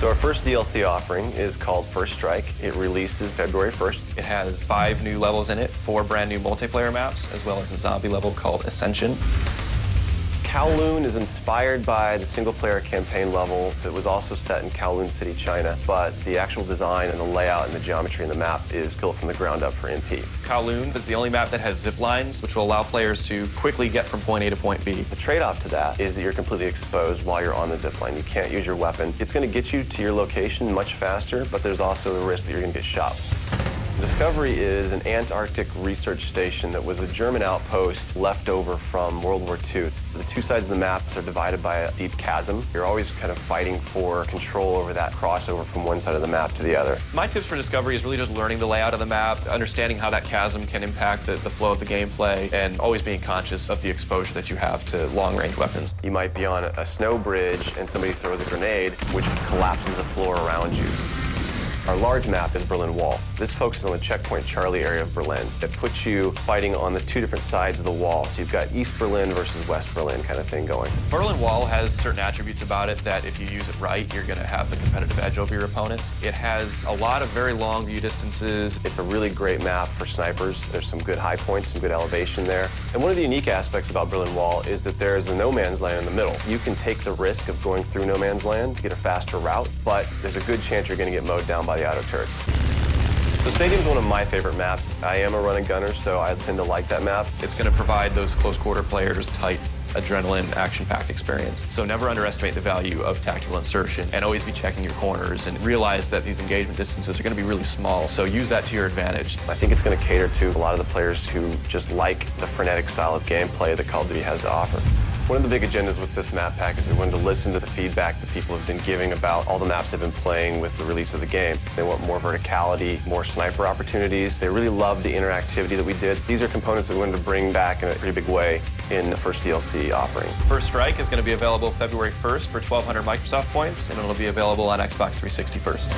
So our first DLC offering is called First Strike. It releases February 1st. It has 5 new levels in it, 4 brand new multiplayer maps, as well as a zombie level called Ascension. Kowloon is inspired by the single-player campaign level that was also set in Kowloon City, China, but the actual design and the layout and the geometry in the map is built from the ground up for MP. Kowloon is the only map that has zip lines, which will allow players to quickly get from point A to point B. The trade-off to that is that you're completely exposed while you're on the zip line. You can't use your weapon. It's going to get you to your location much faster, but there's also the risk that you're going to get shot. Discovery is an Antarctic research station that was a German outpost left over from World War II. The two sides of the map are divided by a deep chasm. You're always kind of fighting for control over that crossover from one side of the map to the other. My tips for Discovery is really just learning the layout of the map, understanding how that chasm can impact the flow of the gameplay, and always being conscious of the exposure that you have to long-range weapons. You might be on a snow bridge and somebody throws a grenade, which collapses the floor around you. Our large map is Berlin Wall. This focuses on the checkpoint Charlie area of Berlin. It puts you fighting on the two different sides of the wall. So you've got East Berlin versus West Berlin kind of thing going. Berlin Wall has certain attributes about it that if you use it right, you're going to have the competitive edge over your opponents. It has a lot of very long view distances. It's a really great map for snipers. There's some good high points, some good elevation there. And one of the unique aspects about Berlin Wall is that there's the no man's land in the middle. You can take the risk of going through no man's land to get a faster route, but there's a good chance you're going to get mowed down by the auto turrets. So Stadium's one of my favorite maps. I am a run and gunner, so I tend to like that map. It's going to provide those close quarter players tight adrenaline, action-packed experience. So never underestimate the value of tactical insertion and always be checking your corners and realize that these engagement distances are going to be really small, so use that to your advantage. I think it's going to cater to a lot of the players who just like the frenetic style of gameplay that Call of Duty has to offer. One of the big agendas with this map pack is we wanted to listen to the feedback that people have been giving about all the maps they've been playing with the release of the game. They want more verticality, more sniper opportunities. They really love the interactivity that we did. These are components that we wanted to bring back in a pretty big way in the first DLC offering. First Strike is going to be available February 1st for 1,200 Microsoft points, and it'll be available on Xbox 360 first.